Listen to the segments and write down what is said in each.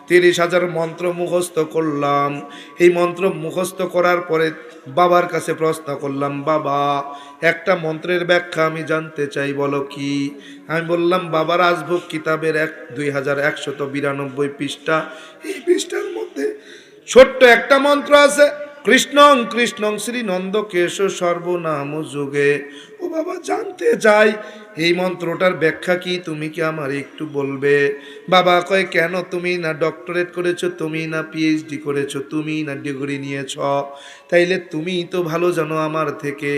30,000 মন্ত্র মুখস্থ করলাম। এই মন্ত্র মুখস্থ করার পরে বাবার কাছে প্রশ্ন করলাম, বাবা একটা মন্ত্রের ব্যাখ্যা আমি জানতে চাই, বলো কি? আমি বললাম, বাবার রাজভোগ কিতাবের 2192 পৃষ্ঠা, এই পৃষ্ঠার মধ্যে ছোট্ট একটা মন্ত্র আছে, কৃষ্ণং কৃষ্ণং শ্রী নন্দ কেশ সর্বনাম যুগে। ও বাবা, জানতে চাই এই মন্ত্রটার ব্যাখ্যা কি, তুমি কি আমার একটু বলবে? বাবা কয়, কেন? তুমি না ডক্টরেট করেছো, তুমি না পিএইচডি করেছো, তুমি না ডিগ্রি নিয়েছ, তাইলে তুমি তো ভালো জানো আমার থেকে।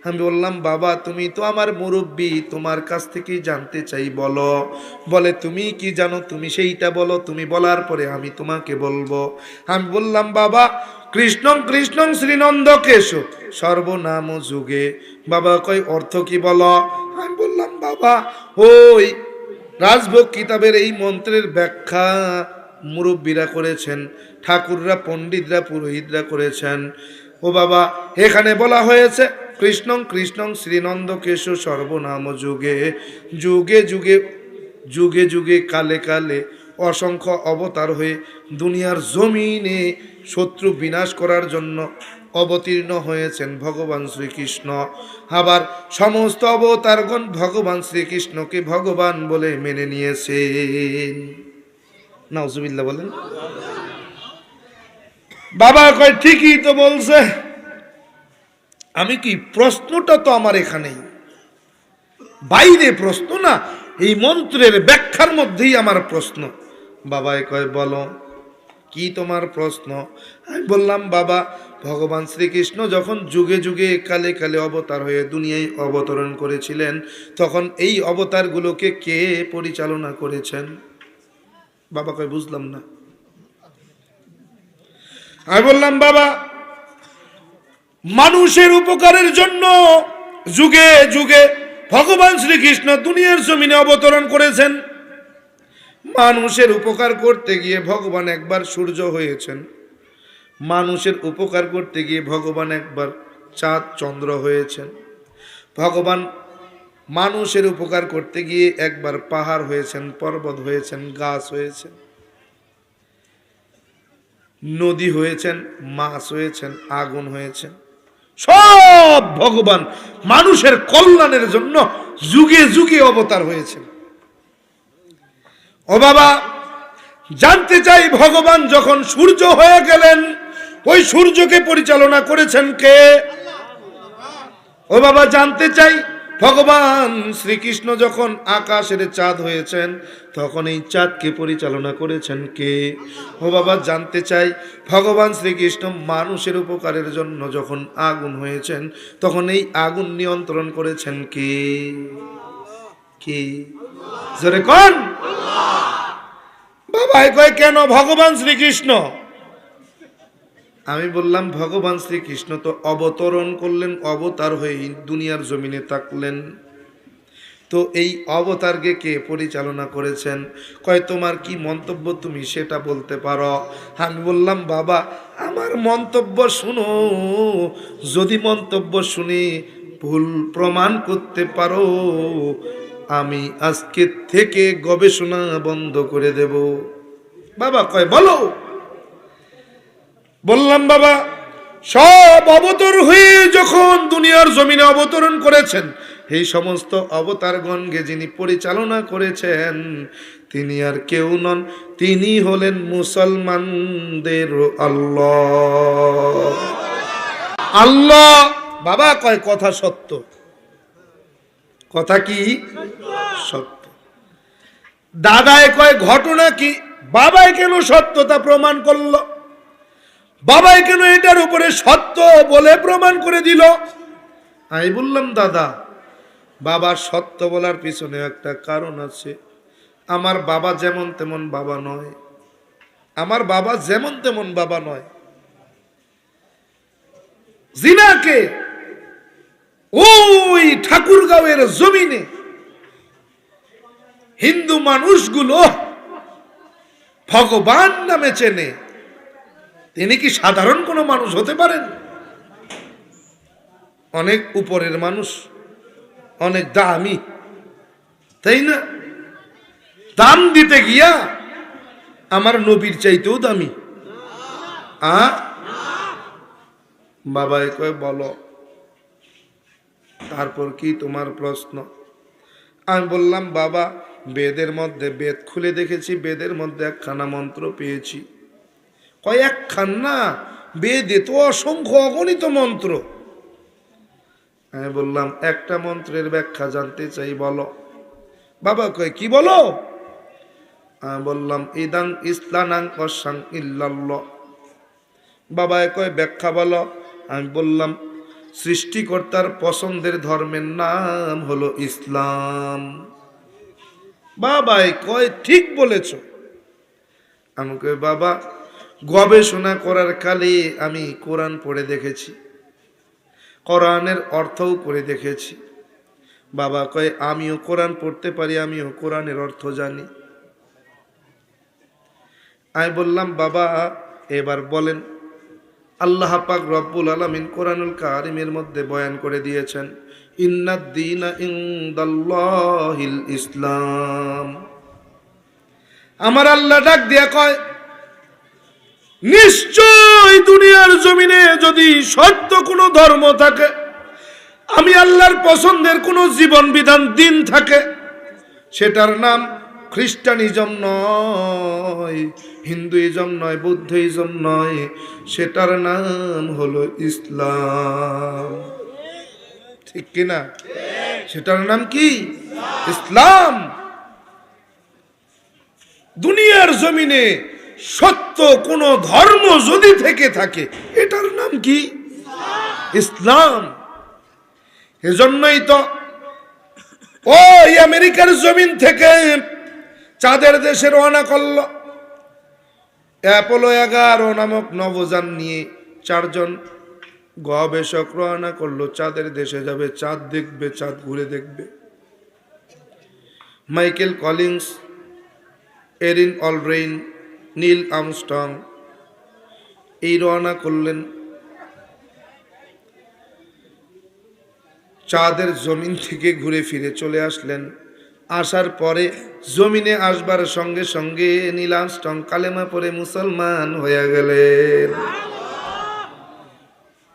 আমি বললাম, বাবা তুমি তো আমার মুরব্বী, তোমার কাছ থেকেই জানতে চাই, বলো। বলে, তুমি কি জানো তুমি সেইটা বলো, তুমি বলার পরে আমি তোমাকে বলবো। আমি বললাম, বাবা কৃষ্ণং কৃষ্ণং শ্রীনন্দ কেশ সর্বনাম যুগে। বাবা কয়, অর্থ কি বলো? আমি বললাম, বাবা ওই রাজভোগ কিতাবের এই মন্ত্রের ব্যাখ্যা মুরব্বীরা করেছেন, ঠাকুররা, পণ্ডিতরা, পুরোহিতরা করেছেন। ও বাবা, এখানে বলা হয়েছে কৃষ্ণং কৃষ্ণং শ্রীনন্দ কেশ সর্বনাম যুগে। যুগে যুগে যুগে যুগে কালে কালে অসংখ্য অবতার হয়ে দুনিয়ার জমিনে শত্রু বিনাশ করার জন্য অবতীর্ণ হয়েছেন ভগবান শ্রীকৃষ্ণ। আবার সমস্ত অবতারগণ ভগবান শ্রীকৃষ্ণকে ভগবান বলে মেনে নিয়েছেন। নাউজুবিল্লাহ বলেন। বাবা কয়, ঠিকই তো বলছে। আমি কি, প্রশ্নটা তো আমার এখানেই, বাইরে প্রশ্ন না, এই মন্ত্রের ব্যাখ্যার মধ্যেই আমার প্রশ্ন। বাবাই কয়, বলো কি তোমার প্রশ্ন? আমি বললাম, বাবা ভগবান শ্রীকৃষ্ণ যখন যুগে যুগে কালে কালে অবতার হয়ে দুনিয়ায় অবতরণ করেছিলেন, তখন এই অবতারগুলোকে কে পরিচালনা করেছেন? বাবা কয়, বুঝলাম না। আমি বললাম, বাবা মানুষের উপকারের জন্য যুগে যুগে ভগবান শ্রীকৃষ্ণ দুনিয়ার জমিনে অবতরণ করেছেন। মানুষের উপকার করতে গিয়ে ভগবান একবার সূর্য হয়েছেন, মানুষের উপকার করতে গিয়ে ভগবান একবার চাঁদ চন্দ্র হয়েছেন, ভগবান মানুষের উপকার করতে গিয়ে একবার পাহাড় হয়েছেন, পর্বত হয়েছেন, গাছ হয়েছেন, নদী হয়েছেন, মাছ হয়েছেন, আগুন হয়েছেন। সব ভগবান মানুষের কল্যাণের জন্য যুগে যুগে অবতার হয়েছেন। ও বাবা, জানতে চাই ভগবান যখন সূর্য হয়ে গেলেন, ওই সূর্যকে পরিচালনা করেছেন কে? ও বাবা, জানতে চাই ভগবান শ্রীকৃষ্ণ যখন আকাশের চাঁদ হয়েছেন, তখন এই চাঁদকে পরিচালনা করেছেন কে? ও বাবা, জানতে চাই ভগবান শ্রীকৃষ্ণ মানুষের উপকারের জন্য যখন আগুন হয়েছেন, তখন এই আগুন নিয়ন্ত্রণ করেছেন কে? কে? জোরে কোন? বাবা কয়, কেন ভগবান শ্রীকৃষ্ণ? আমি বললাম, ভগবান শ্রীকৃষ্ণ তো অবতরণ করলেন, অবতার হয়ে দুনিয়ার জমিনে থাকলেন, তো এই অবতারকে কে পরিচালনা করেছেন? কয়, তোমার কি মন্তব্য তুমি সেটা বলতে পারো? আমি বললাম, বাবা আমার মন্তব্য শুনো, যদি মন্তব্য শুনে ভুল প্রমাণ করতে পারো, আমি আজকে থেকে গবেষণা বন্ধ করে দেব। বাবা কয়, বলো। বললাম, বাবা সব অবতার হয়ে যখন দুনিয়ার জমিনে অবতরণ করেছেন, এই সমস্ত অবতারগণকে যিনি পরিচালনা করেছেন তিনি আর কেউ নন, তিনি হলেন মুসলমানদের আল্লাহ। আল্লাহ। বাবা কয়, কথা সত্য। কথা কি সত্য? দাদায় কয়, ঘটনা কি? বাবাই কেন সত্যতা প্রমাণ করলো? বাবাই কেন এটার উপরে সত্য বলে প্রমাণ করে দিল? আমি বললাম, দাদা বাবার সত্য বলার পিছনে একটা কারণ আছে। আমার বাবা যেমন তেমন বাবা নয়, আমার বাবা যেমন তেমন বাবা নয়। জিনাকে ওই ঠাকুরগাঁওয়ের জমিনে হিন্দু মানুষগুলো ভগবান নামে চেনে, তিনি কি সাধারণ কোনো মানুষ হতে পারেন? অনেক উপরের মানুষ, অনেক দামি, তাই না? দাম দিতে গিয়া আমার নবীর চাইতেও দামি? বাবাই কয় বলো, তারপর কি তোমার প্রশ্ন? আমি বললাম বাবা, বেদের মধ্যে, বেদ খুলে দেখেছি, বেদের মধ্যে একখানা মন্ত্র পেয়েছি। কয় একখান না, বেদে তো অসংখ্য অগণিত মন্ত্র। আমি বললাম একটা মন্ত্রের ব্যাখ্যা জানতে চাই, বলো। বাবা কয় কি বলো? আমি বললাম ইদাং ইসলানাং অসাং ইল্লাল্লাহ। বাবা কয় ব্যাখ্যা বলো। আমি বললাম সৃষ্টিকর্তার পছন্দের ধর্মের নাম হলো ইসলাম। বাবাই কয় ঠিক বলেছ। আমাকে বাবা গবেষণা করার কালে আমি কোরআন পড়ে দেখেছি, কোরআনের অর্থও করে দেখেছি। বাবা কয় আমিও কোরআন পড়তে পারি, আমিও কোরআনের অর্থ জানি। আমি বললাম বাবা এবার বলেন, আল্লাহ পাক রব্বুল আলামিন কোরআনুল কারীমের মধ্যে বয়ান করে দিয়েছেন ইন্নাদ দীনা ইনদাল্লাহিল ইসলাম। আমার আল্লাহ ডাক দিয়া কয় নিশ্চয় দুনিয়ার জমিনে যদি সত্য কোনো ধর্ম থাকে, আমি আল্লাহর পছন্দের কোনো জীবন বিধান দিন থাকে, সেটার নাম খ্রিস্টানিজম নয়, হিন্দুইজম নয়, বুদ্ধিজম নয়, সেটার নাম হলো ইসলাম। ঠিক কিনা? সেটার নাম কি? ইসলাম। দুনিয়ার জমিনে সত্য কোন ধর্ম যদি থেকে থাকে, এটার নাম কি? ইসলাম। এজন্যই তো ওই আমেরিকার জমিন থেকে চাঁদের দেশে রওনা করল অ্যাপোলো 11 নামক নভোযান নিয়ে 4 জন গবেষক রওনা করলো, চাঁদের দেশে যাবে, চাঁদ দেখবে, চাঁদ ঘুরে দেখবে। Michael Collins, Edwin Aldrin, Neil Armstrong এই রওনা করলেন। চাঁদের জমিন থেকে ঘুরে ফিরে চলে আসলেন। আসার পরে জমিনে আসবার সঙ্গে সঙ্গে নীল আর্মস্ট্রং কালেমা পড়ে মুসলমান হয়ে গেলেন।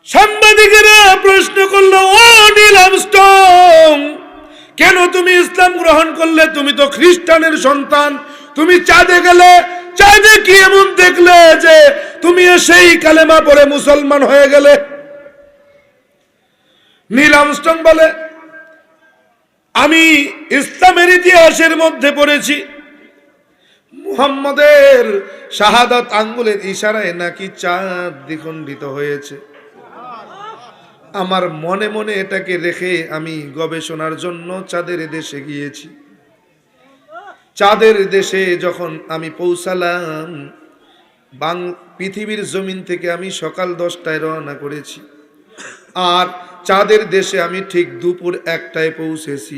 সাংবাদিকেরা প্রশ্ন করলো, ও নীল আর্মস্ট্রং, কেন তুমি ইসলাম গ্রহণ করলে? তুমি তো খ্রিস্টানের সন্তান, তুমি চাঁদে গেলে, চাঁদে কি এমন দেখলে যে তুমি সেই কালেমা পড়ে মুসলমান হয়ে গেলে? নীল আর্মস্ট্রং বলে, আমি ইসলামের ইতিহাসের মধ্যে পড়েছি মুহাম্মদের শাহাদাত আঙ্গুলের ইশারায় নাকি চাঁদ দ্বিখণ্ডিত হয়েছে। আমার মনে মনে এটাকে রেখে আমি গবেষণার জন্য চাঁদের দেশে গিয়েছি। চাঁদের দেশে যখন আমি পৌঁছালাম, পৃথিবীর জমিন থেকে আমি সকাল 10টায় রওনা করেছি, আর চাঁদের দেশে আমি ঠিক দুপুর 1টায় পৌঁছেছি।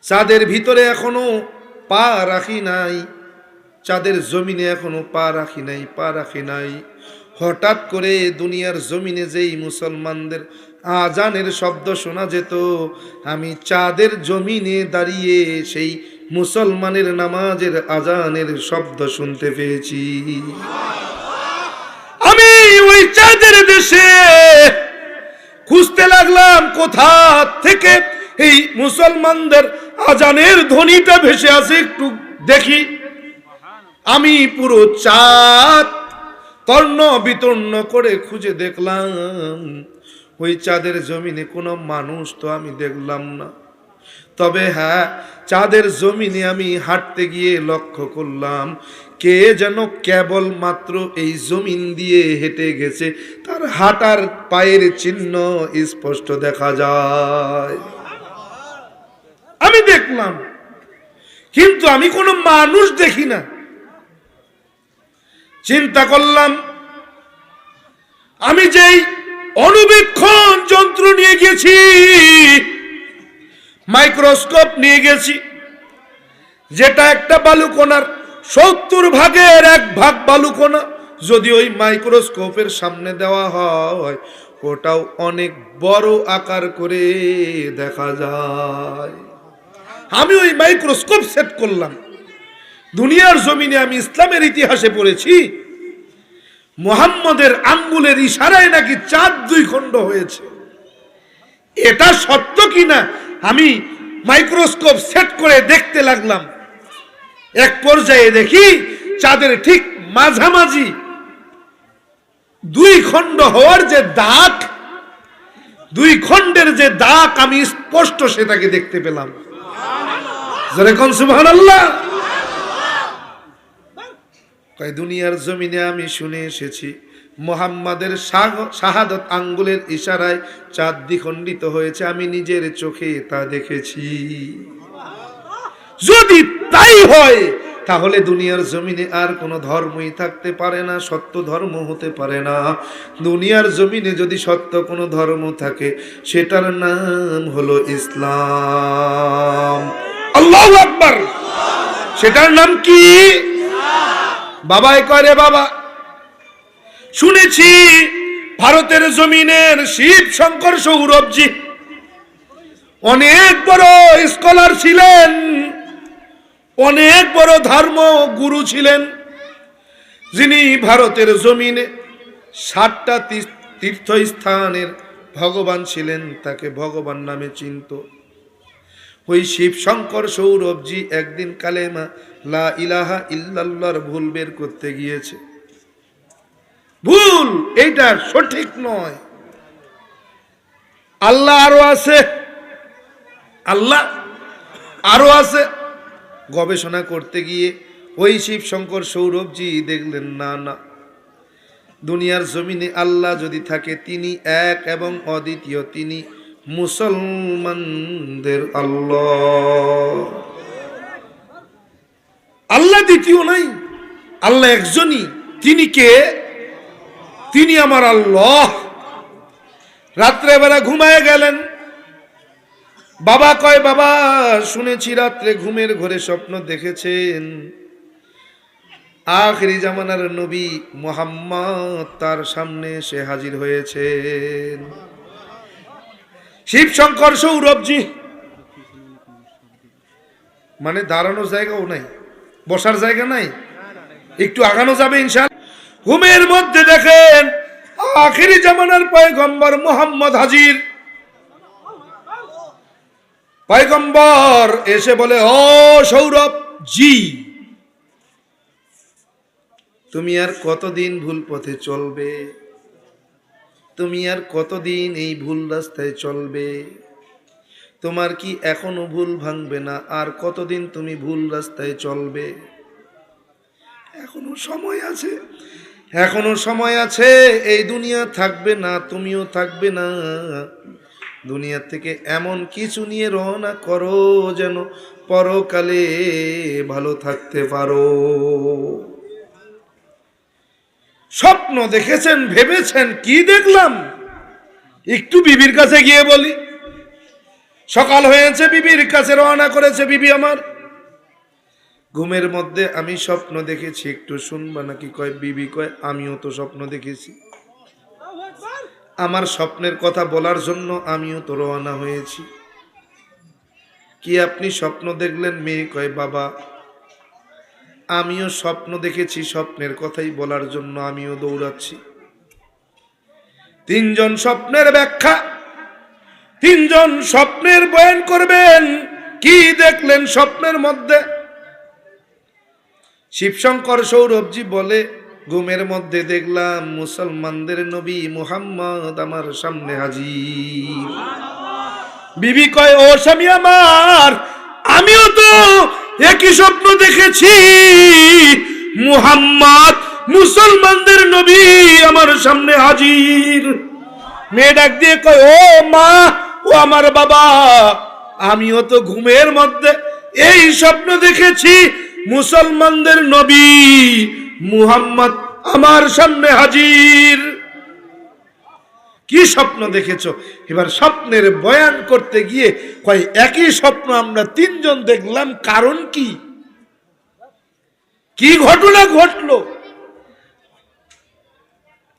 চাঁদের ভিতরে এখনো পা রাখি নাই, চাঁদের জমিনে এখনো পা রাখি নাই। হঠাৎ করে দুনিয়ার জমিনে যেই মুসলমানদের আজানের শব্দ শোনা যেত, আমি চাঁদের জমিনে দাঁড়িয়ে সেই মুসলমানের নামাজের আজানের শব্দ শুনতে পেয়েছি। আমি ওই চাঁদের দেশে খুঁজতে লাগলাম কোথা থেকে এই মুসলমানদের আজানের ধ্বনিটা ভেসে আসে, একটু দেখি। আমি পুরো চাঁদ তর্ণ বিতর্ণ করে খুঁজে দেখলাম, ওই চাঁদের জমিনে কোনো মানুষ তো আমি দেখলাম না। তবে হ্যাঁ, চাঁদের জমিনে আমি হাঁটতে গিয়ে লক্ষ্য করলাম কে যেন কেবল মাত্র এই জমিন দিয়ে হেঁটে গেছে, তার হাঁটার পায়ের চিহ্ন স্পষ্ট দেখা যায়। আমি দেখলাম, কিন্তু আমি কোনো মানুষ দেখি না। চিন্তা করলাম, আমি যেই অনুবীক্ষণ যন্ত্র নিয়ে গেছি, মাইক্রোস্কোপ নিয়ে গেছি, যেটা একটা বালুকণার 70 ভাগের 1 ভাগ বালুকণা যদি ওই মাইক্রোস্কোপের সামনে দেওয়া হয়, ওটাও অনেক বড় আকার করে দেখা যায়। আমি ওই মাইক্রোস্কোপ সেট করলাম, দুনিয়ার জমিনে আমি ইসলামের ইতিহাসে পড়েছি মুহাম্মদের আঙ্গুলের ইশারায় নাকি চাঁদ 2 খণ্ড হয়েছে। এটা সত্য কিনা আমি মাইক্রোস্কোপ সেট করে দেখতে লাগলাম। এক পর্যায়ে দেখি চাঁদের ঠিক মাঝামাঝি 2 খণ্ড হওয়ার যে দাগ, 2 খণ্ডের যে দাগ আমি স্পষ্ট সেটাকে দেখতে পেলাম। জোরে কোন সুবহানাল্লাহ। দুনিয়ার জমিনে আমি শুনে এসেছি মুহাম্মাদের শাহাদত আঙ্গুলের ইশারায় চাঁদ দ্বিখণ্ডিত হয়েছে, আমি নিজের চোখে তা দেখেছি। যদি তাই হয় তাহলে দুনিয়ার জমিনে আর কোনো ধর্মই থাকতে পারে না, সত্য ধর্ম হতে পারে না। দুনিয়ার জমিনে যদি সত্য কোনো ধর্ম থাকে সেটার নাম হলো ইসলাম। আল্লাহু আকবার। সেটার নাম কি? বাবাই কয় রে বাবা, শুনেছি ভারতের জমিনের শিব শঙ্কর সৌরভজি অনেক বড় স্কলার ছিলেন, অনেক বড় ধর্ম গুরু ছিলেন, যিনি ভারতের জমিনে 7টা তীর্থস্থানের ভগবান ছিলেন, তাকে ভগবান নামে চিনত। ওই শিব শঙ্কর সৌরভজি একদিন কালেমা লা ইলাহা ইল্লাল্লাহর ভুল বের করতে গিয়েছে। ভুল, এইটা সঠিক নয়, আল্লাহ আরো আছে, আল্লাহ আরো আছে। গবেষণা করতে গিয়ে ওই শিব শঙ্কর সৌরভজি দেখলেন না না, দুনিয়ার জমিনে আল্লাহ যদি থাকে তিনি এক এবং অদ্বিতীয়, তিনি মুসলমানদের আল্লাহ। আল্লাহ দ্বিতীয় নাই, আল্লাহ একজনই। তিনি কে? তিনি আমার আল্লাহ। রাত্রেবেলা ঘুমায় গেলেন। বাবা কয়, বাবা শুনেছি রাত্রে ঘুমের ঘরে স্বপ্ন দেখেছেন আখিরি জামানার নবী মুহাম্মদ তার সামনে এসে হাজির হয়েছেন। শিব শঙ্কর সৌরভজি মানে দাঁড়ানোর জায়গাও নাই, বসার জায়গা নাই, একটু আগানো যাবে ইনশাআল্লাহ। ঘুমের মধ্যে দেখেন আখিরি জামানার পয়গম্বর মুহাম্মদ হাজির। পয়গম্বর এসে বলে, ও সৌরভ জি, তুমি আর কতদিন ভুল পথে চলবে? তুমি আর কতদিন এই ভুল রাস্তায় চলবে? তোমার কি এখনো ভুল ভাঙবে না? আর কতদিন তুমি ভুল রাস্তায় চলবে? এখনো সময় আছে, এখনো সময় আছে। এই দুনিয়া থাকবে না, তুমিও থাকবে না। দুনিয়া থেকে এমন কিছু নিয়ে রওনা করো যেন পরকালে ভালো থাকতে পারো। স্বপ্ন দেখেছেন, ভেবেছেন কি দেখলাম? একটু বিবির কাছে গিয়ে বলি। সকাল হয়েছে, বিবির কাছে রওনা করেছে বিবি আমার। ঘুমের মধ্যে আমি স্বপ্ন দেখেছি, একটু শুনবা নাকি? কয় বিবি কয়, আমিও তো স্বপ্ন দেখেছি। আমার স্বপ্নের কথা বলার জন্য আমিও তো রওনা হয়েছি। কি আপনি স্বপ্ন দেখলেন? মেয়ে কয়, বাবা আমিও স্বপ্ন দেখেছি, স্বপ্নের কথাই বলার জন্য আমিও দৌড়াচ্ছি। 3 জন স্বপ্নের ব্যাখ্যা, 3 জন স্বপ্নের বয়ান করবেন। কি দেখলেন স্বপ্নের মধ্যে? শিবশঙ্কর সৌরভজি বলে, ঘুমের মধ্যে দেখলাম মুসলমানদের নবী মুহাম্মদ আমার সামনে হাজির। বিবি কয়, ও স্বামী আমার, আমিও তো একই স্বপ্ন দেখেছি। মুহাম্মদ মুসলমানদের নবী আমার সামনে হাজির। মেয়ে ডাক দিয়ে কয়, ও মা, ও আমার বাবা, আমিও তো ঘুমের মধ্যে এই স্বপ্ন দেখেছি, মুসলমানদের নবী মুহাম্মদ আমার সামনে হাজির। কি স্বপ্ন দেখেছো? এবার স্বপ্নের বয়ান করতে গিয়ে কয়, একই স্বপ্ন আমরা 3 জন দেখলাম, কারণ কি? কি ঘটনা ঘটলো?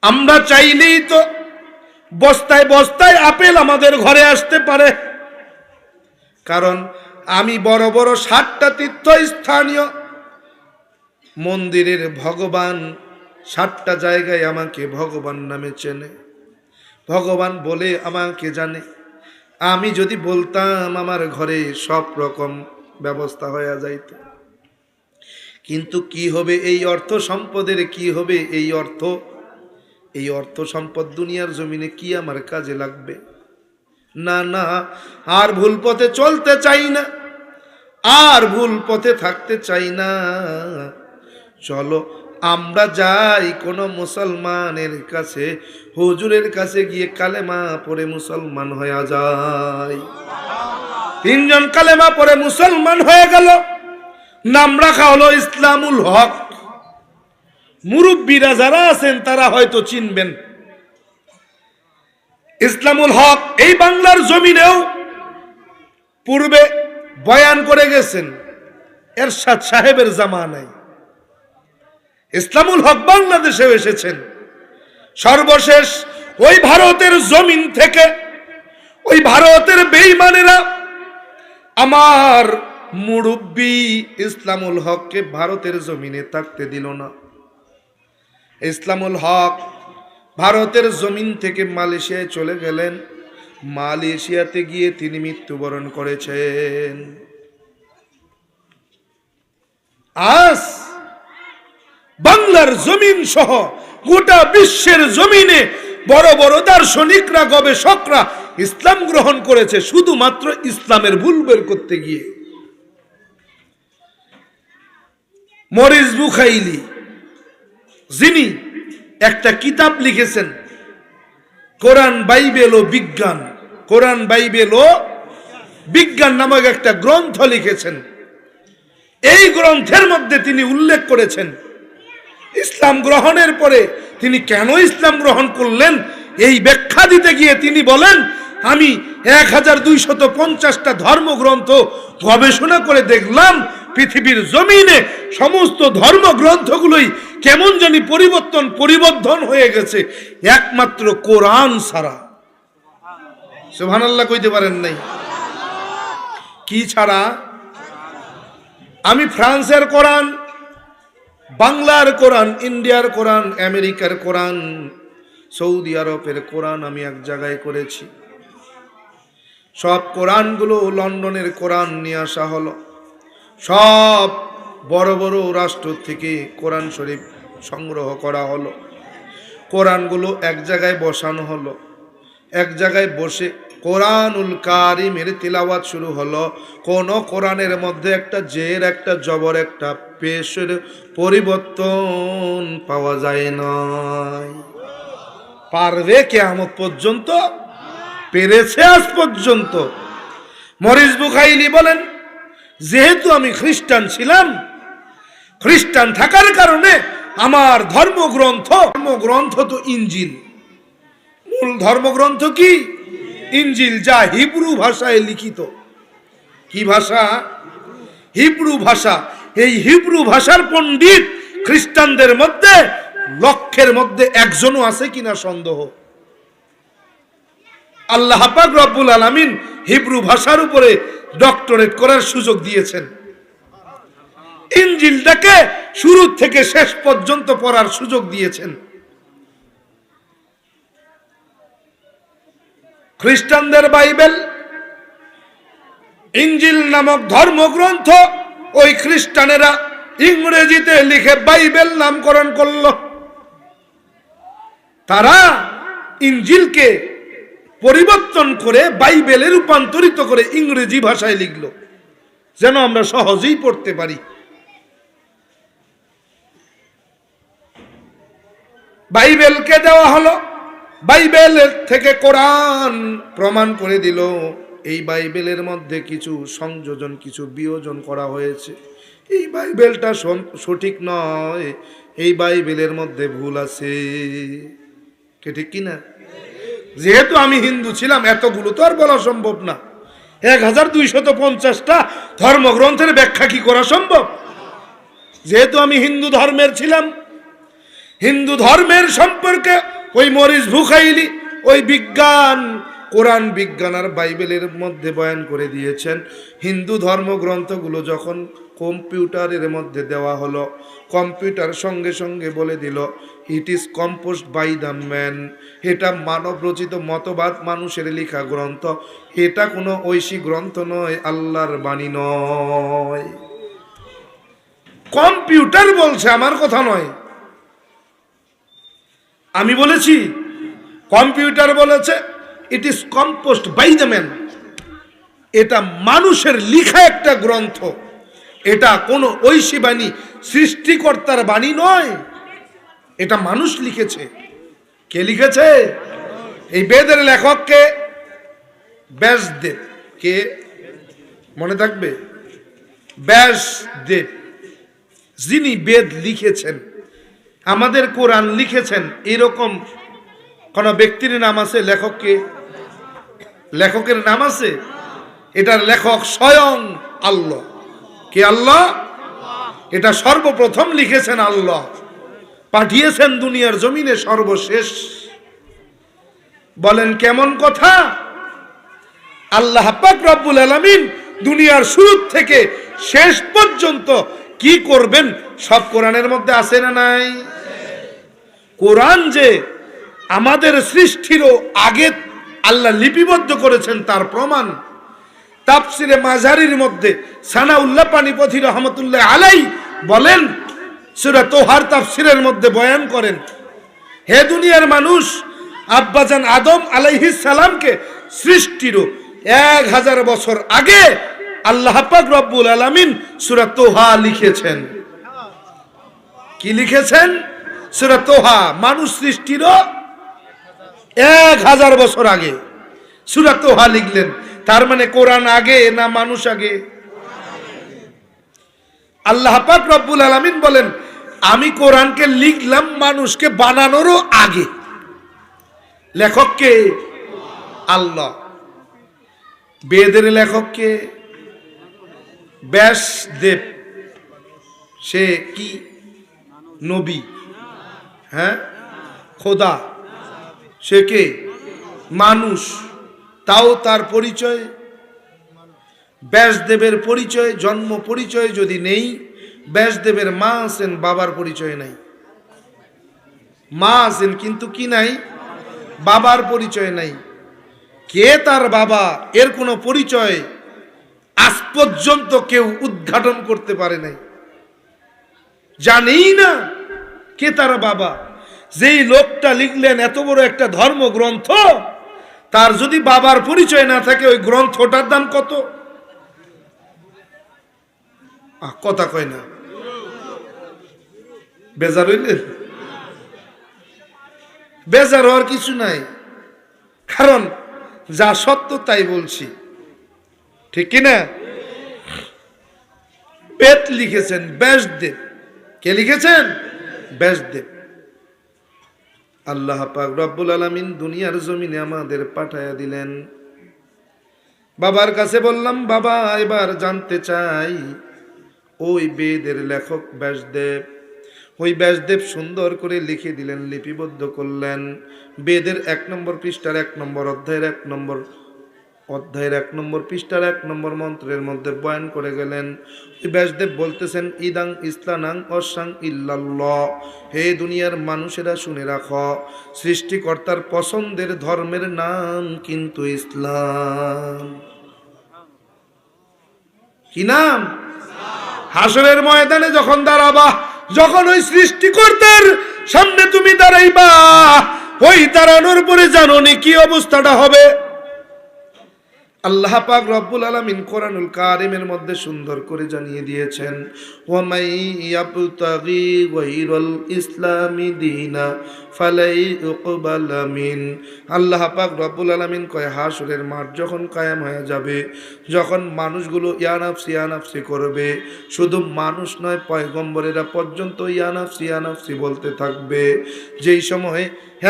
আমরা চাইলেই তো বস্তায় বস্তায় আপেল আমাদের ঘরে আসতে পারে, কারণ আমি বড় বড় 7টা তীর্থস্থানীয় মন্দিরের ভগবান 7টা জায়গায় আমাকে ভগবান নামে চেনে, ভগবান বলে আমাকে জানে। আমি যদি বলতাম আমার ঘরে সব রকম ব্যবস্থা হয়ে যাইত, কিন্তু কি হবে এই অর্থ সম্পদের, কি হবে এই অর্থ সম্পদ দুনিয়ার জমিনে কি আমার কাজে লাগবে? না না, আর ভুল পথে চলতে চাই না, আর ভুল পথে থাকতে চাই না। চলো আমরা যাই কোনো মুসলমানের কাছে, হুজুরের কাছে গিয়ে কালেমা পড়ে মুসলমান হয়ে যায়। 3 জন কালেমা পড়ে মুসলমান হয়ে গেল। নাম রাখা হলো ইসলামুল হক। মুরব্বীরা যারা আছেন তারা হয়তো চিনবেন। ইসলামুল হক এই বাংলার জমিনেও পূর্বে বয়ান করে গেছেন এরশাদ সাহেবের জামানায়। ইসলামুল হক বাংলাদেশেও এসেছেন। সর্বশেষ ওই ভারতের জমিন থেকে ওই ভারতের বেঈমানেরা আমার মুরব্বী ইসলামুল হককে ভারতের জমিনে থাকতে দিল না। ইসলামুল হক ভারতের জমিন থেকে মালয়েশিয়ায় চলে গেলেন। মালয়েশিয়াতে গিয়ে তিনি মৃত্যুবরণ করেছেন। আজ বাংলার জমিন সহ গোটা বিশ্বের জমিনে বড় বড় দার্শনিকরা, গবেষকরা ইসলাম গ্রহণ করেছে শুধুমাত্র ইসলামের ভুল বের করতে গিয়ে। মরিস বুখাইলি যিনি একটা কিতাব লিখেছেন কোরআন বাইবেল ও বিজ্ঞান, কোরআন বাইবেল ও বিজ্ঞান নামক একটা গ্রন্থ লিখেছেন। এই গ্রন্থের মধ্যে তিনি উল্লেখ করেছেন ইসলাম গ্রহণের পরে তিনি কেন ইসলাম গ্রহণ করলেন। এই ব্যাখ্যা দিতে গিয়ে তিনি বলেন, আমি 1250টা ধর্মগ্রন্থ গবেষণা করে দেখলাম পৃথিবীর জমিনে সমস্ত ধর্মগ্রন্থগুলোই কেমন জানি পরিবর্তন হয়ে গেছে, একমাত্র কোরআন ছাড়া। সুবহানাল্লাহ কইতে পারেন নাই? কি ছাড়া? আমি ফ্রান্সের কোরআন, বাংলার কোরআন, ইন্ডিয়ার কোরআন, আমেরিকার কোরআন, সৌদি আরবের কোরআন আমি এক জায়গায় করেছি। সব কোরআনগুলো লন্ডনের কোরআন নিয়ে আসা হলো। সব বড় বড় রাষ্ট্র থেকে কোরআন শরীফ সংগ্রহ করা হলো। কোরআনগুলো এক জায়গায় বসানো হলো। এক জায়গায় বসে কোরআনুল কারিমের তিলাওয়াত শুরু হলো। কোন কোরআনের মধ্যে একটা জের, একটা জবর, একটা পেশের পরিবর্তন পাওয়া যায় না। পারবে কিয়ামত পর্যন্ত? পেরেছে আজ পর্যন্ত? মরিস বুখাইলি বলেন, যেহেতু আমি খ্রিস্টান ছিলাম, খ্রিস্টান থাকার কারণে আমার ধর্মগ্রন্থ তো ইনজিল। মূল ধর্মগ্রন্থ কি? ইনজিল, যা হিব্রু ভাষায় লিখিত। কি ভাষা? হিব্রু ভাষা। এই হিব্রু ভাষার পণ্ডিত খ্রিস্টানদের মধ্যে 1,00,000-এর মধ্যে একজনও আছে কিনা সন্দেহ। আল্লাহ পাক রব্বুল আলামিন হিব্রু ভাষার উপরে ডক্টরেট করার সুযোগ দিয়েছেন। ইনজিলটাকে শুরু থেকে শেষ পর্যন্ত পড়ার সুযোগ দিয়েছেন। খ্রিস্টানদের বাইবেল, ইনজিল নামক ধর্মগ্রন্থ ওই খ্রিস্টানেরা ইংরেজিতে লিখে বাইবেল নামকরণ করল। তারা ইনজিলকে পরিবর্তন করে বাইবেলে রূপান্তরিত করে ইংরেজি ভাষায় লিখল, যেন আমরা সহজেই পড়তে পারি। বাইবেলকে দেওয়া হলো, বাইবেলের থেকে কোরআন প্রমাণ করে দিল এই বাইবেলের মধ্যে কিছু সংযোজন, কিছু বিয়োজন করা হয়েছে। এই বাইবেলটা সঠিক নয়, এই বাইবেলের মধ্যে ভুল আছে। কে ঠিক কিনা? যেহেতু আমি হিন্দু ছিলাম, এতগুলো তো আর বলা সম্ভব না। 1250টা ধর্মগ্রন্থের ব্যাখ্যা কি করা সম্ভব? যেহেতু আমি হিন্দু ধর্মের ছিলাম, হিন্দু ধর্মের সম্পর্কে ওই মরিস বুখাইলি ওই বিজ্ঞান, কোরআন বিজ্ঞান আর বাইবেলের মধ্যে বয়ান করে দিয়েছেন। হিন্দু ধর্মগ্রন্থগুলো যখন কম্পিউটারের মধ্যে দেওয়া হলো। কম্পিউটার সঙ্গে সঙ্গে বলে দিল it is composed by the man. এটা মানব রচিত মতবাদ, মানুষের লেখা গ্রন্থ। এটা কোনো ঐশী গ্রন্থ নয়, আল্লাহর বাণী নয়। কম্পিউটার বলছে, আমার কথা নয়, আমি বলেছি। কম্পিউটার বলেছে it is composed by the man. এটা মানুষের লিখা একটা গ্রন্থ, এটা কোনো ঐশী বাণী, সৃষ্টিকর্তার বাণী নয়, এটা মানুষ লিখেছে। কে লিখেছে? এই বেদের লেখককে ব্যাসদেব। কে মনে থাকবে? ব্যাসদেব, যিনি বেদ লিখেছেন, আমাদের কোরআন লিখেছেন। এরকম কোন ব্যক্তির নাম আছে? লেখককে, লেখকের নাম আছে? এটার লেখক স্বয়ং আল্লাহ। কে? আল্লাহ। এটা সর্বপ্রথম লিখেছেন আল্লাহ, পাঠিয়েছেন দুনিয়ার জমিনে সর্বশেষ। বলেন কেমন কথা? আল্লাহ পাক রব্বুল আলামিন দুনিয়ার শুরু থেকে শেষ পর্যন্ত কি করবেন সব কোরআনের মধ্যে আছে না নাই? কোরআন যে আমাদের সৃষ্টিরও আগে আল্লাহ লিপিবদ্ধ করেছেন তার প্রমাণ তাফসিরে মাজারির মধ্যে সানাউল্লাহ পানিপথী রহমতুল্লাহ আলাই বলেন, সূরা তোহার তাফসিরের মধ্যে বয়ান করেন, হে দুনিয়ার মানুষ, আব্বাজান আদম আলাইহিস সালামকে সৃষ্টিরও 1000 বছর আগে আল্লাহ পাক রব্বুল আলামিন সূরা তোহা লিখেছেন। কি লিখেছেন? সূরা তোহা। মানুষ সৃষ্টিরও 1000 বছর আগে সূরা তোহা লিখলেন। তার মানে কোরআন আগে না মানুষ আগে? আল্লাহ পাক রব্বুল আলামিন বলেন আমি কোরআনকে লিখলাম মানুষকে বানানোরও আগে। লেখককে? আল্লাহ। বেদের লেখককে? ব্যাসদেব। সে কি নবী? হ্যাঁ, খোদা। সে কে? মানুষ। তাও তার পরিচয়, ব্যাসদেবের পরিচয়, জন্ম পরিচয় যদি নেই, ব্যাসদেবের মা আছেন, বাবার পরিচয় নাই। মা আছেন কিন্তু কি নাই? বাবার পরিচয় নাই। কে তার বাবা এর কোনো পরিচয় আজ পর্যন্ত কেউ উদ্ঘাটন করতে পারে নাই, জানেই না কে তার বাবা। যেই লোকটা লিখলেন এত বড় একটা ধর্মগ্রন্থ, তার যদি বাবার পরিচয় না থাকে ওই গ্রন্থটার দাম কত? কথা কয় না, বেজার হইলেন? বেজার হওয়ার কিছু নাই, কারণ যা সত্য তাই বলছি, ঠিক কিনা? বেদ লিখেছেন ব্যাসদেব। কে লিখেছেন? ব্যাসদেব। আল্লাহ পাক রব্বুল আলামিন দুনিয়ার জমিনে আমাদের পাঠায়া দিলেন। বাবার কাছে বললাম, বাবা এবার জানতে চাই ওই বেদের লেখক ব্যাসদেব। ওই ব্যাসদেব সুন্দর করে লিখে দিলেন, লিপিবদ্ধ করলেন। বেদের 1 নম্বর পৃষ্ঠার 1 নম্বর অধ্যায়ের 1 নম্বর পৃষ্ঠার 1 নম্বর মন্ত্রের মধ্যে বয়ান করে গেলেন। ওই ব্যাসদেব বলতেছেন, ইদাং ইসলানাং অসাং ইল্লাল্লাহ। হে দুনিয়ার মানুষেরা শুনে রাখো, সৃষ্টিকর্তার পছন্দের ধর্মের নাম কিন্তু ইসলাম। কি নাম? হাসরের ময়দানে যখন দাঁড়াবা, যখন ওই সৃষ্টিকর্তার সামনে তুমি দাঁড়াইবা, ওই দাঁড়ানোর পরে জানো নি কি অবস্থাটা হবে। আল্লাহ পাক রব্বুল আলামিন কোরআনুল কারীমের মধ্যে সুন্দর করে জানিয়ে দিয়েছেন, ওয়া মাই ইয়াবতাগি গায়রাল ইসলামি দীনা ফালাই ইউকবালা মিন। আল্লাহ পাক রব্বুল আলামিন কয়, হাসরের মাঠ যখন কায়েম হয়ে যাবে, যখন মানুষগুলো ইয়া নাফসি করবে, শুধু মানুষ নয় পয়গম্বরেরা পর্যন্ত ইয়া নাফসি বলতে থাকবে। যেই সময়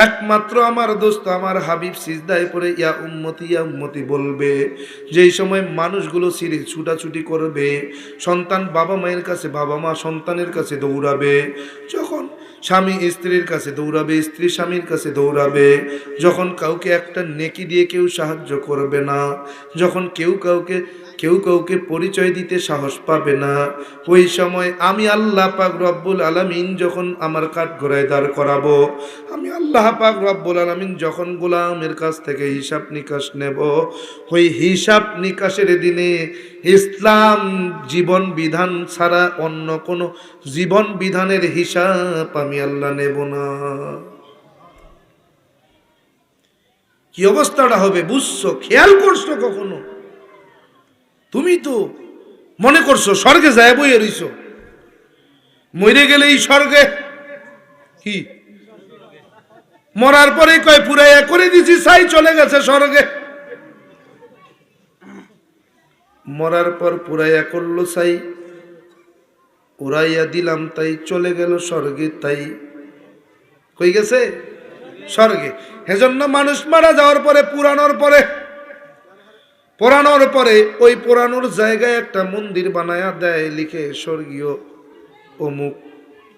একমাত্র আমার দোস্ত আমার হাবিব সিজদায় পড়ে ইয়া উম্মতি বলবে, যেই সময় মানুষগুলো সিঁড়ি ছুটাছুটি করবে, সন্তান বাবা মায়ের কাছে, বাবা মা সন্তানের কাছে দৌড়াবে, যখন স্বামী স্ত্রীর কাছে দৌড়াবে, স্ত্রী স্বামীর কাছে দৌড়াবে। যখন কাউকে একটা নেকি দিয়ে কেউ সাহায্য করবে না, যখন কেউ কাউকে পরিচয় দিতে সাহস পাবে না, ওই সময় আমি আল্লাহ পাক রব্বুল আলামিন যখন আমার কাঠগড়ায় দাঁড় করাবো, আমি আল্লাহ পাক রব্বুল আলামিন যখন গোলামের কাছ থেকে হিসাব নিকাশ নেব, ওই হিসাব নিকাশের দিনে ইসলাম জীবন বিধান ছাড়া অন্য কোনো জীবন বিধানের হিসাব আমি আল্লাহ নেব না। কি অবস্থাটা হবে বুঝছো? খেয়াল করছো কখনো? তুমি তো মনে করছো স্বর্গে যায় বইয়ে রইছো, মরে গেলে এই স্বর্গে কি? মরার পরে কয় পুরাইয়া করে দিছি, সাই চলে গেছে স্বর্গে। মরার পর পুরাইয়া করলো সাই, উড়াইয়া দিলাম তাই চলে গেল স্বর্গে। তাই কই গেছে? স্বর্গে। সেজন্য মানুষ মারা যাওয়ার পরে পোড়ানোর পরে ওই পোড়ানোর জায়গায় একটা মন্দির বানায়া দেয়, লিখে স্বর্গীয় অমুক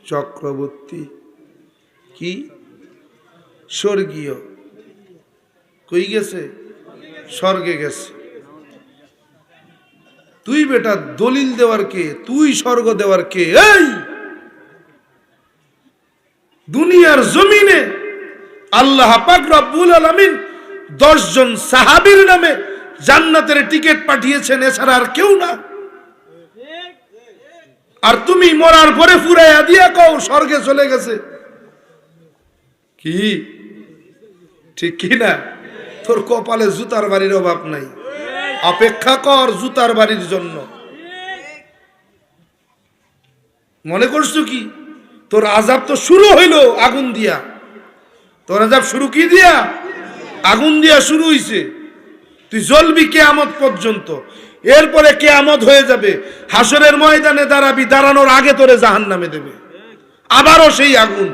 চক্রবর্তী। কি স্বর্গীয়? কই গেছে? স্বর্গে গেছে। তুই বেটা দলিল দেওয়ার কে? তুই স্বর্গ দেওয়ার কে? এই দুনিয়ার জমিনে আল্লাহ পাক রব্বুল আলামিন 10 জন সাহাবীর নামে জান্নাতের টিকিট পাঠিয়েছেন, এছাড়া আর কেউ না। আর তুমি মরার পরে ফুরাইয়া দিয়া কও স্বর্গে চলে গেছে। কি ঠিক কি না? তোর কপালে জুতার বাড়ির অভাব নাই, অপেক্ষা কর জুতার বাড়ির জন্য। মনে করছো কি তোর আযাব তো শুরু হইলো আগুন দিয়া? তোর আযাব শুরু কি দিয়া? আগুন দিয়া শুরু হইছে। তুই জ্বলবি কিয়ামত পর্যন্ত, এরপরে কিয়ামত হয়ে যাবে, হাসরের ময়দানে দাঁড়াবি, দাঁড়ানোর আগে তোরে জাহান্নামে দেবে, আবারও সেই আগুন।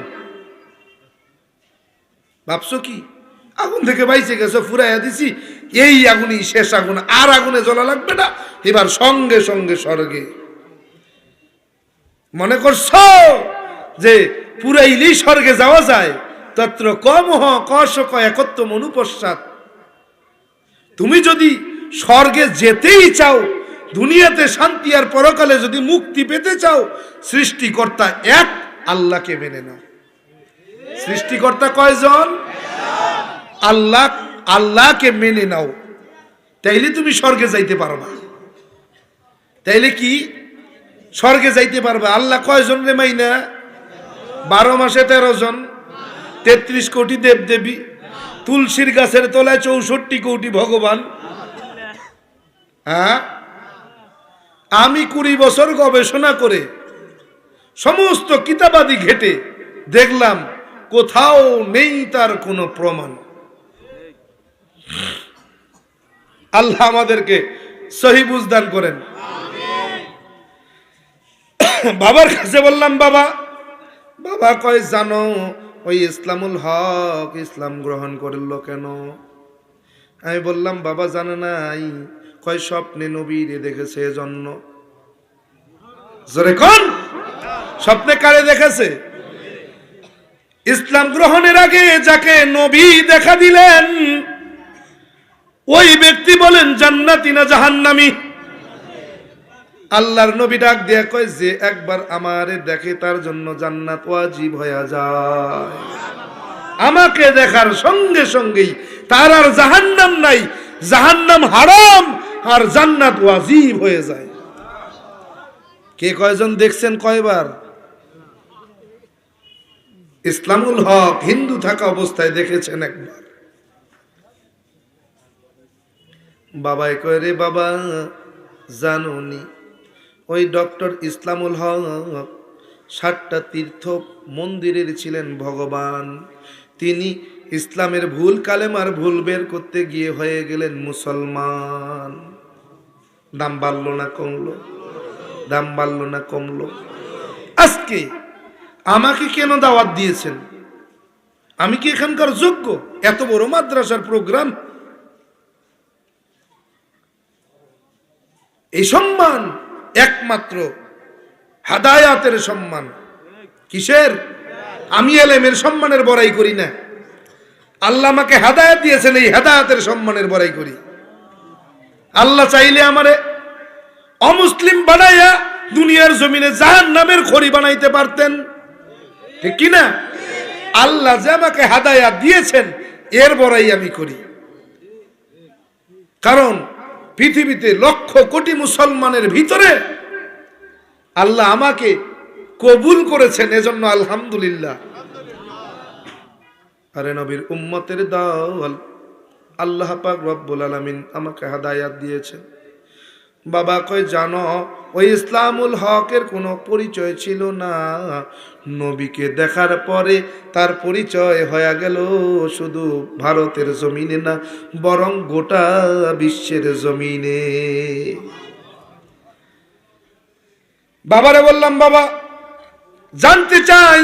ভাবছো কি আগুন থেকে বাইচে গেছো, ফুরাইয়া দিছি, এই আগুনই শেষ আগুন, আর আগুনে জ্বলা লাগবে না, এবার সঙ্গে সঙ্গে স্বর্গে। মনে করছো যে পুরাইলেই স্বর্গে যাওয়া যায়? তত্র কমহ কশক একত্ব মনুপশ্চাৎ। তুমি যদি স্বর্গে যেতেই চাও, দুনিয়াতে শান্তি আর পরকালে যদি মুক্তি পেতে চাও, সৃষ্টিকর্তা এক, আল্লাহকে মেনে নাও। সৃষ্টিকর্তা কয়জন? আল্লাহকে মেনে নাও, তাইলে তুমি স্বর্গে যাইতে পারবা। তাইলে কি স্বর্গে যাইতে পারবা? আল্লাহ কয়জন রে মাইনা? 12 মাসে 13 জন, 33 কোটি দেব দেবী, তুলসীর গাছের তলায় 64 কোটি ভগবান। হ্যাঁ, আমি 20 বছর গবেষণা করে সমস্ত কিতাবাদি ঘেটে দেখলাম কোথাও নেই তার কোনো প্রমাণ। আল্লাহ আমাদেরকে সহি বুঝদান করেন। বাবার কাছে বললাম, বাবা কয় জানো ওই ইসলামুল হক ইসলাম গ্রহণ করলো কেন? আমি বললাম বাবা জানে নাই। কয় স্বপ্নে নবীরে দেখেছে এজন্য। জোরে কোন? স্বপ্নে কারে দেখেছে? ইসলাম গ্রহণের আগে যাকে নবী দেখা দিলেন ওই ব্যক্তি বলেন জান্নাতি না জাহান্নামী? আল্লাহর নবী ডাক দিয়া কয় যে একবার আমারে দেখে তার জন্য জান্নাত ওয়াজিব হয়ে যায়। আমাকে দেখার সঙ্গে সঙ্গেই তার আর জাহান্নাম নাই, জাহান্নাম হারাম আর জান্নাত ওয়াজিব হয়ে যায়। কে কয়জন দেখছেন? কয়বার? ইসলামুল হক হিন্দু থাকা অবস্থায় দেখেছেন একবার। বাবাই কয় রে বাবা জানুনি ওই ডক্টর ইসলামুল হক 7টা তীর্থ মন্দিরের ছিলেন ভগবান। তিনি ইসলামের ভুল কালেমার ভুল বের করতে গিয়ে হয়ে গেলেন মুসলমান। দাম বাড়লো না কমলো? দাম বাড়লো না কমলো? আজকে আমাকে কেন দাওয়াত দিয়েছেন? আমি কি এখানকার যোগ্য? এত বড় মাদ্রাসার প্রোগ্রাম, এই সম্মান একমাত্র হাদায়াতের সম্মান। কিসের? আমি এলেমের সম্মানের বড়াই করি না, আল্লাহ আমাকে হেদায়েত দিয়েছেন, এই হেদায়েতের সম্মানের বড়াই করি। আল্লাহ চাইলে আমারে অমুসলিম বানাইয়া দুনিয়ার জমিনে জাহান্নামের খড়ি বানাইতে পারতেন, ঠিক কি না? আল্লাহ যে আমাকে হেদায়েত দিয়েছেন এর বড়াই আমি করি। কারণ পৃথিবীতে লক্ষ কোটি মুসলমানের ভিতরে আল্লাহ আমাকে কবুল করেছেন, এজন্য আলহামদুলিল্লাহ। আরে নবীর উম্মতের দল, আল্লাহ পাক রব্বুল আলামিন আমাকে হেদায়েত দিয়েছেন। বাবা কয় জানো, ওই ইসলামুল হকের কোনো পরিচয় ছিল না, নবীকে দেখার পরে তার পরিচয় হয়ে গেল শুধু ভারতের জমিনে না, বরং গোটা বিশ্বের জমিনে। বাবারে বললাম, বাবা জানতে চাই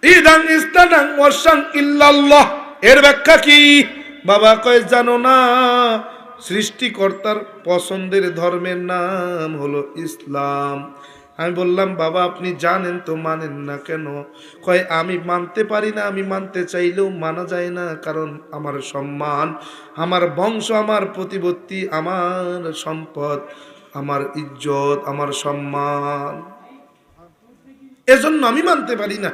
ইদাং ইস্তানাং ওয়াসাং ইল্লাল্লাহ এর ব্যাখ্যা কি? বাবা কয় জানো না, সৃষ্টিকর্তার পছন্দের ধর্মের নাম হলো ইসলাম। আমি বললাম, বাবা আপনি জানেন তো, মানেন না কেন? কয় আমি মানতে পারি না, আমি মানতে চাইলেও মানা যায় না, কারণ আমার সম্মান, আমার বংশ, আমার প্রতিপত্তি, আমার সম্পদ, আমার ইজ্জত, আমার সম্মান, এজন্য আমি মানতে পারি না।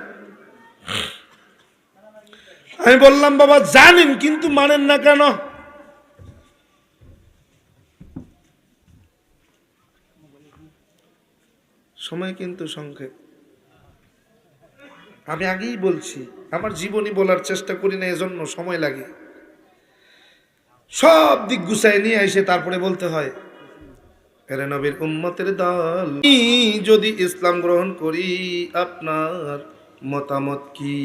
আমি বললাম, বাবা জানেন কিন্তু মানেন না কেন? সময় কিন্তু সংক্ষেপ, আমি আগেই বলছি, আমার জীবনী বলার চেষ্টা করি না, এজন্য সময় লাগে। সব দিক গুছায় নিয়ে এসে তারপরে বলতে হয়। এরে নবীর উম্মতের দল, যদি ইসলাম গ্রহণ করি আপনার মতামত কি?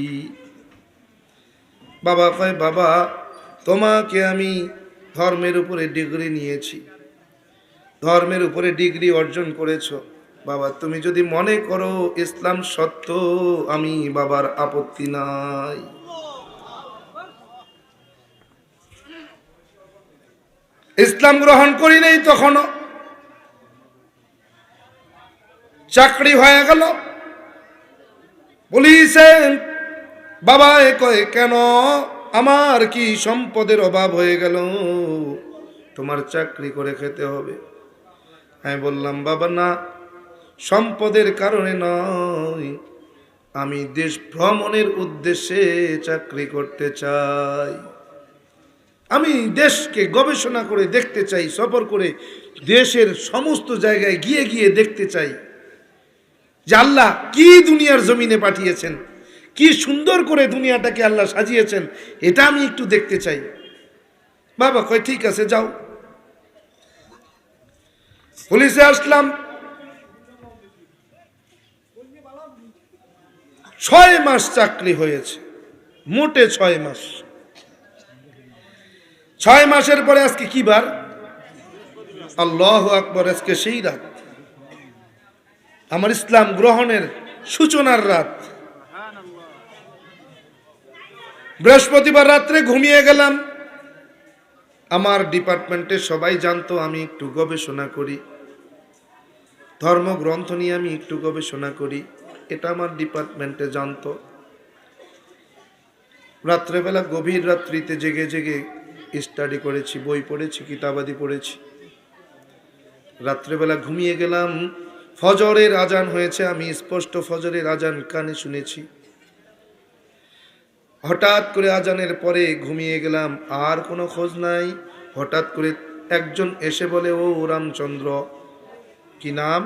বাবা কয়, বাবা তোমাকে আমি ধর্মের উপরে ডিগ্রি নিয়েছি, ধর্মের উপরে ডিগ্রি অর্জন করেছো, বাবা তুমি যদি মনে করো ইসলাম সত্য, আমি বাবার আপত্তি নাই। ইসলাম গ্রহণ করি নাই, তখনও চাকরি হয়ে গেল পুলিশে। বাবা কয় কেন, আমার কি সম্পদের অভাব হয়ে গেল, তোমার চাকরি করে খেতে হবে? আমি বললাম, বাবা না, সম্পদের কারণে নয়, আমি দেশ ভ্রমণের উদ্দেশ্যে চাকরি করতে চাই। আমি দেশকে গবেষণা করে দেখতে চাই, সফর করে দেশের সমস্ত জায়গায় গিয়ে গিয়ে দেখতে চাই যে আল্লাহ কি দুনিয়ার জমিনে পাঠিয়েছেন, কি সুন্দর করে দুনিয়াটাকে আল্লাহ সাজিয়েছেন, এটা আমি একটু দেখতে চাই। বাবা কয় ঠিক আছে যাও। পুলিশে আসলাম, 6 মাস চাকরি হয়েছে, মোটে 6 মাস। 6 মাসের পরে আজকে কি বার? আল্লাহু আকবার, আজকে সেই রাত, আমার ইসলাম গ্রহণের সূচনার রাত। বৃহস্পতিবার রাত্রে ঘুমিয়ে গেলাম। আমার ডিপার্টমেন্টে সবাই জানতো আমি একটু গবেষণা করি, ধর্মগ্রন্থ নিয়ে আমি একটু গবেষণা করি, এটা আমার ডিপার্টমেন্টে জানতো। রাত্রেবেলা গভীর রাত্রিতে জেগে জেগে স্টাডি করেছি, বই পড়েছি, কিতাবাদি পড়েছি। রাত্রেবেলা ঘুমিয়ে গেলাম, ফজরের আজান হয়েছে, আমি স্পষ্ট ফজরের আজান কানে শুনেছি। হঠাৎ করে আজানের পরে ঘুমিয়ে গেলাম, আর কোনো খোঁজ নাই। হঠাৎ করে একজন এসে বলে, ও রামচন্দ্র। কি নাম?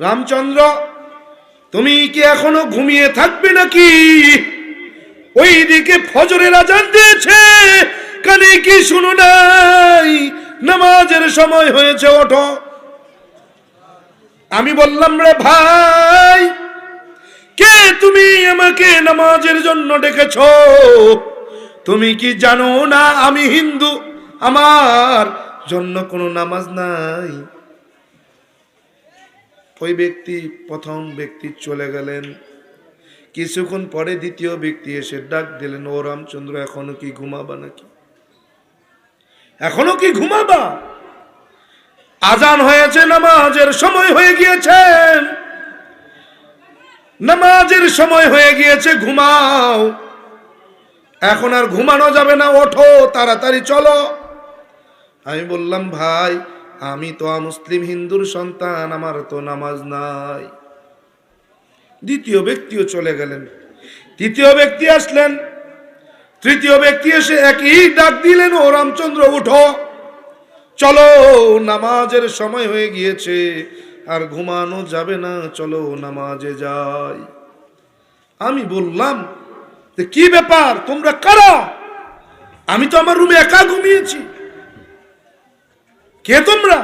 রামচন্দ্র, তুমি কি এখনো ঘুমিয়ে থাকবে নাকি? ওই দিকে ফজরের আজান দিয়েছে, কানে কি শুনো নাই? নামাজের সময় হয়েছে, ওঠো। আমি বললাম, রে ভাই, কে তুমি আমাকে নামাজের জন্য ডেকেছ? তুমি কি জানো না আমি হিন্দু, আমার জন্য কোনো নামাজ নাই? ওই ব্যক্তি, প্রথম ব্যক্তি চলে গেলেন। কিছুক্ষণ পরে দ্বিতীয় ব্যক্তি এসে ডাক দিলেন, ও রামচন্দ্র, এখনো কি ঘুমাবা নাকি? এখনো কি ঘুমাবা? আজান হয়েছে, নামাজের সময় হয়ে গিয়েছে। নামাজের সময় হয়ে গিয়েছে, ঘুমাও, এখন আর ঘুমানো যাবে না, ওঠো তাড়াতাড়ি চলো। আমি বললাম, ভাই আমি তো মুসলিম হিন্দুর সন্তান, আমার তো নামাজ নাই। দ্বিতীয় ব্যক্তিও চলে গেলেন, তৃতীয় ব্যক্তি আসলেন, তৃতীয় ব্যক্তি এসে একই ডাক দিলেন, ও রামচন্দ্র উঠো, চলো নামাজের সময় হয়ে গিয়েছে, আর ঘুমানো যাবে না, চলো নামাজে যাই। আমি বললাম, কি ব্যাপার, তোমরা কারা? আমি তো আমার রুমে একা ঘুমিয়েছি, কে তোমরা?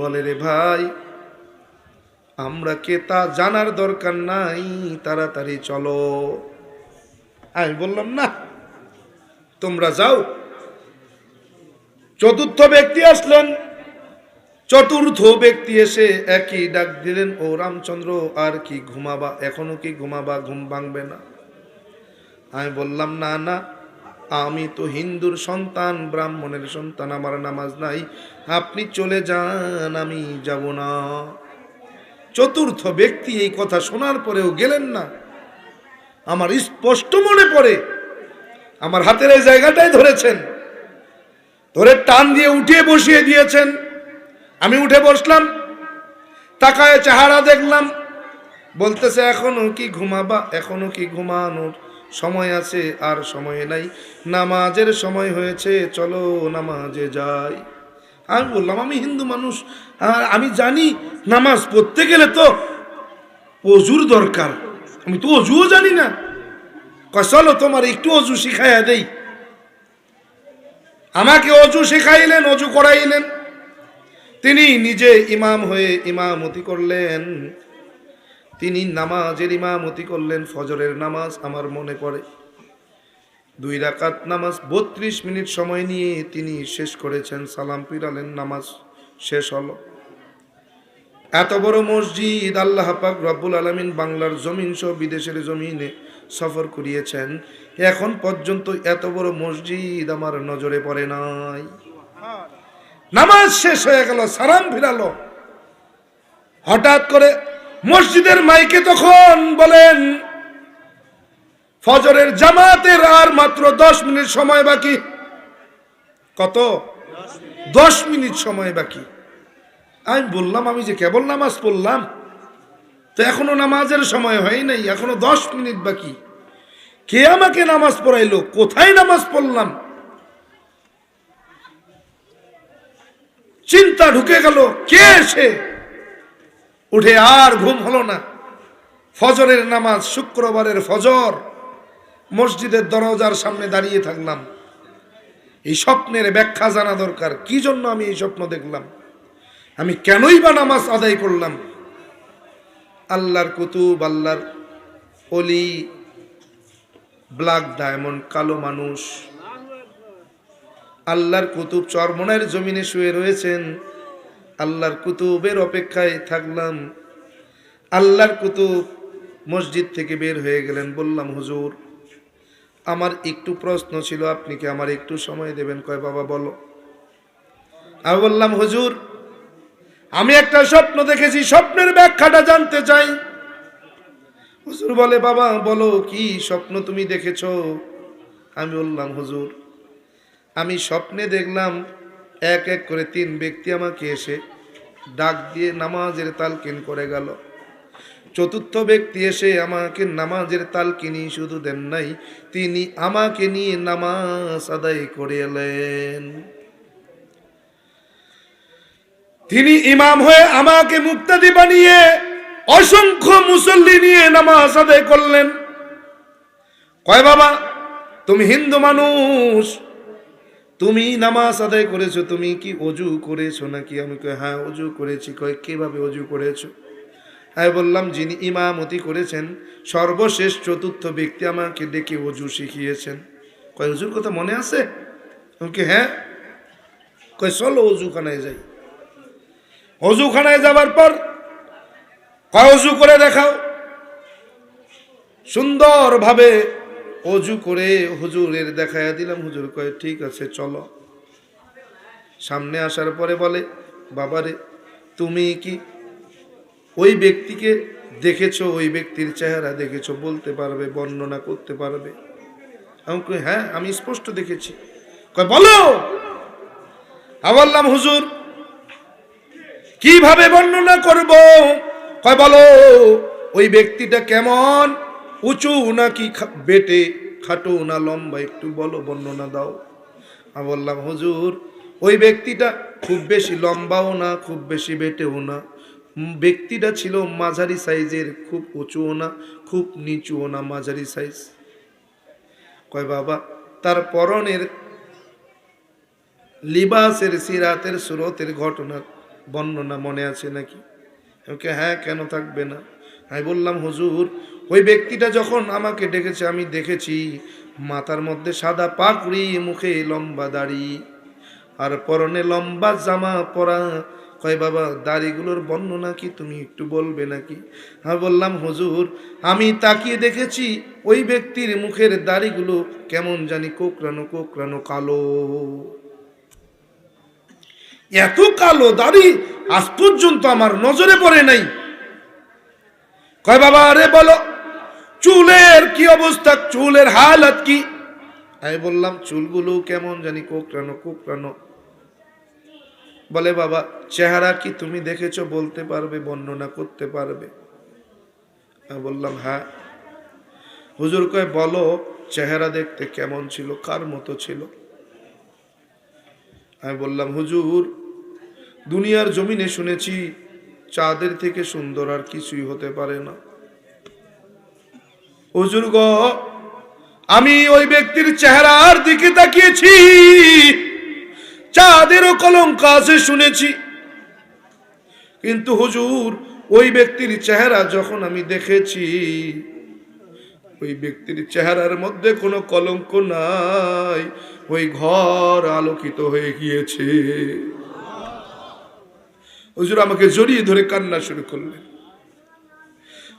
বলে, রে ভাই, আমরা কে তা জানার দরকার নাই, তাড়াতাড়ি চলো। আমি বললাম, না, তোমরা যাও। চতুর্থ ব্যক্তি আসলেন, চতুর্থ ব্যক্তি এসে একই ডাক দিলেন, ও রামচন্দ্র, আর কি ঘুমাবা? এখনো কি ঘুমাবা? ঘুম ভাঙবে না? আমি বললাম, না না, আমি তো হিন্দুর সন্তান, ব্রাহ্মণের সন্তান, আমার নামাজ নাই, আপনি চলে যান, আমি যাব না। চতুর্থ ব্যক্তি এই কথা শোনার পরেও গেলেন না। আমার স্পষ্ট মনে পড়ে, আমার হাতের এই জায়গাটাই ধরেছেন, ধরে টান দিয়ে উঠিয়ে বসিয়ে দিয়েছেন। আমি উঠে বসলাম, তাকায় চেহারা দেখলাম, বলতেছে, এখনো কি ঘুমাবা? এখনো কি ঘুমানোর সময় আছে? আর সময় নাই, নামাজের সময় হয়েছে, চলো নামাজে যাই। আমি বললাম, আমি হিন্দু মানুষ, আর আমি জানি নামাজ পড়তে গেলে তো অজুর দরকার, আমি তো অজুও জানি না। চলো তোমার একটু অজু শিখাইয়া দেই। আমাকে অজু শিখাইলেন, অজু করাইলেন। তিনি নিজে ইমাম হয়ে ইমামতি করলেন, তিনি নামাজের ইমামতি করলেন। ফজরের নামাজ আমার মনে পড়ে, 2 রাকাত নামাজ 32 মিনিট সময় নিয়ে তিনি শেষ করেছেন। সালাম ফিরালেন, নামাজ শেষ হলো। এত বড় মসজিদ আল্লাহ পাক রব্বুল আলামিন বাংলার জমিন সহ বিদেশের জমিনে সফর করিয়েছেন, এখন পর্যন্ত এত বড় মসজিদ আমার নজরে পড়ে নাই। নামাজ শেষ হয়ে গেল, সালাম ফিরালো। হঠাৎ করে মসজিদের মাইকে তখন বলেন, ফজরের জামাতের আর মাত্র 10 মিনিট সময় বাকি। কত? 10 মিনিট সময় বাকি। আমি বললাম, আমি যে কেবল নামাজ পড়লাম, তো এখনো নামাজের সময় হয় নাই, এখনো 10 মিনিট বাকি। কে আমাকে নামাজ পড়াইলো? কোথায় নামাজ পড়লাম? চিন্তা ঢুকে গেল, কে এসে? উঠে আর ঘুম হলো না। ফজরের নামাজ, শুক্রবারের ফজর, মসজিদের দরজার সামনে দাঁড়িয়ে থাকলাম। এই স্বপ্নের ব্যাখ্যা জানা দরকার, কি জন্য আমি এই স্বপ্ন দেখলাম, আমি কেনই বা নামাজ আদায় করলাম। আল্লাহর কুতুব, আল্লাহর ওলি, ব্ল্যাক ডায়মন্ড, কালো মানুষ, আল্লাহর কুতুব চরমনের জমিনে শুয়ে রয়েছেন। আল্লাহর কুতুবের অপেক্ষায় থাকলাম। আল্লাহর কুতুব মসজিদ থেকে বের হয়ে গেলেন। বললাম, হুজুর, আমার একটু প্রশ্ন ছিল, আপনি কি আমার একটু সময় দেবেন? কয়, বাবা বলো। আমি বললাম, হুজুর, আমি একটা স্বপ্ন দেখেছি, স্বপ্নের ব্যাখ্যাটা জানতে চাই। হুজুর বলে, বাবা বলো, কি স্বপ্ন তুমি দেখেছো? আমি বললাম, হুজুর, আমি স্বপ্নে দেখলাম এক এক করে 3 ব্যক্তি আমাকে এসে ডাক দিয়ে নামাজের তালকিন করে গেল। চতুর্থ ব্যক্তি এসে আমাকে নামাজের তালকিনি শুধু দেন নাই, তিনি আমাকে নিয়ে নামাজ আদায় করে এলেন। তিনি ইমাম হয়ে আমাকে মুক্তাদি বানিয়ে অসংখ্য মুসল্লি নিয়ে নামাজ আদায় করলেন। কয়, বাবা তুমি হিন্দু মানুষ, তুমি নামাজ আদায় করেছো, তুমি কি অজু করেছো নাকি? আমি কই, হ্যাঁ অজু করেছি। কয়, কিভাবে অজু করেছো? আমি বললাম, যিনি ইমামতি করেছেন, সর্বশেষ চতুর্থ ব্যক্তি আমাকে ডেকে অজু শিখিয়েছেন। কয়, অজুর কথা মনে আছে? ওকে, হ্যাঁ। কয়, চলো অজুখানায় যাই। অজুখানায় যাবার পর কয়, অজু করে দেখাও। সুন্দরভাবে অজু করে হুজুরের দেখাইয়া দিলাম। হুজুর কয়, ঠিক আছে চলো। সামনে আসার পরে বলে, বাবারে, তুমি কি ওই ব্যক্তিকে দেখেছো, ওই ব্যক্তির চেহারা দেখেছো, বলতে পারবে, বর্ণনা করতে পারবে? আমি কই হ্যাঁ আমি স্পষ্ট দেখেছি। কয় বলো। আমি বললাম হুজুর কিভাবে বর্ণনা করব? কয় বলো ওই ব্যক্তিটা কেমন, উঁচু নাকি বেটে, খাটো না লম্বা, একটু বলো, বর্ণনা দাও। আমি বললাম হুজুর ওই ব্যক্তিটা খুব বেশি লম্বাও না, খুব বেশি বেটেও না, ব্যক্তিটা ছিল মাঝারি সাইজের, খুব উঁচুও না খুব নিচুও না, মাঝারি সাইজ। কয় বাবা তার পরনের লিবাসের, সিরাতের, সুরতের ঘটনার বর্ণনা মনে আছে নাকি? ওকে হ্যাঁ কেন থাকবে না। আমি বললাম হুজুর ওই ব্যক্তিটা যখন আমাকে ডেকেছে আমি দেখেছি মাথার মধ্যে সাদা পাগড়ি, মুখে লম্বা দাড়ি, আর পরনে লম্বা জামা পরা। কয় বাবা দাড়িগুলোর বর্ণনা কি তুমি একটু বলবে নাকি? আমি বললাম হুজুর আমি তাকিয়ে দেখেছি ওই ব্যক্তির মুখের দাড়িগুলো কেমন জানি কোকড়ানো কোকড়ানো কালো, এত কালো দাড়ি আজ পর্যন্ত আমার নজরে পড়ে নাই। কয় বাবা আরে বলো চুলের কি অবস্থা, চুলের হালত কি? আমি বললাম চুলগুলো কেমন জানি কোকড়ানো কোকড়ানো। বলে বাবা চেহারা কি তুমি দেখেছো, বলতে পারবে, বর্ণনা করতে পারবে? আমি বললাম হ্যাঁ। হুজুর কয় বলো চেহারা দেখতে কেমন ছিল, কার মতো ছিল? আমি বললাম হুজুর দুনিয়ার জমিনে শুনেছি চাঁদের থেকে সুন্দর আর কিছুই হতে পারে না। হুজুর গো আমি ওই ব্যক্তির চেহারার দিকে তাকিয়েছি, চাঁদেরও কলঙ্ক আছে শুনেছি, কিন্তু হুজুর ওই ব্যক্তির চেহারা যখন আমি দেখেছি ওই ব্যক্তির চেহারার মধ্যে কোনো কলঙ্ক নাই, ওই ঘর আলোকিত হয়ে গিয়েছে। হুজুর আমাকে জড়িয়ে ধরে কান্না শুরু করলেন।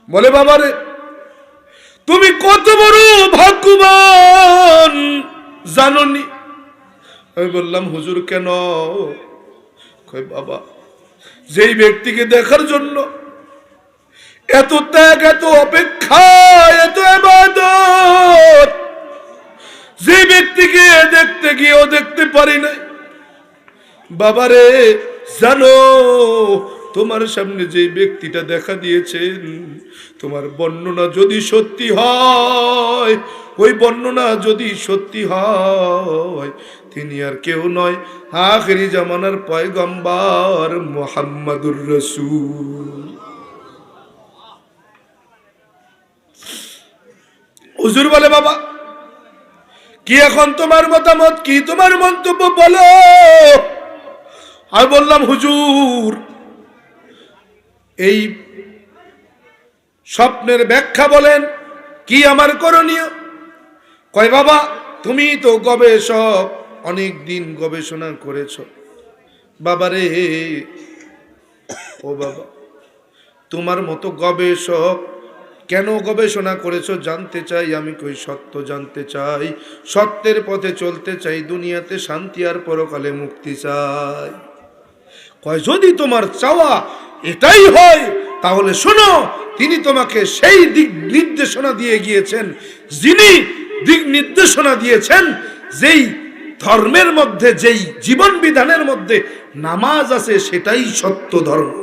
বলে বাবারে তুমি কত বড় ভাগ্যবান জানোনি? আমি বললাম হুজুর কেন? কই বাবা যেই ব্যক্তিকে দেখার জন্য এত ত্যাগ, এত অপেক্ষা, এত ইবাদত, যে ব্যক্তিকে দেখতে গিয়েও দেখতে পারি নাই, বাবারে জানো তোমার সামনে যে ব্যক্তিটা দেখা দিয়েছেন, তোমার বর্ণনা যদি সত্যি হয়, ওই বর্ণনা যদি সত্যি হয়, তিনি আর কেউ নয় আখিরি জামানার পয়গম্বর মুহাম্মাদুর রাসূল। হুজুর বলে বাবা কি এখন তোমার মতামত কি, তোমার মন্তব্য বলো। আমি বললাম হুজুর এই স্বপ্নের ব্যাখ্যা বলেন, কি আমার করণীয়? কয় বাবা তুমি তো গবেষক, অনেক দিন গবেষণা করেছ। বাবারে ও বাবা তোমার মতো গবেষক কেন গবেষণা করেছো জানতে চাই। আমি কই সত্য জানতে চাই, সত্যের পথে চলতে চাই, দুনিয়াতে শান্তি আর পরকালে মুক্তি চাই। কয় যদি তোমার চাওয়া এটাই হয় তাহলে শোনো, তিনি তোমাকে সেই দিক নির্দেশনা দিয়ে গিয়েছেন, যিনি দিক নির্দেশনা দিয়েছেন, যেই ধর্মের মধ্যে, যেই জীবন বিধানের মধ্যে নামাজ আছে সেটাই সত্য ধর্ম।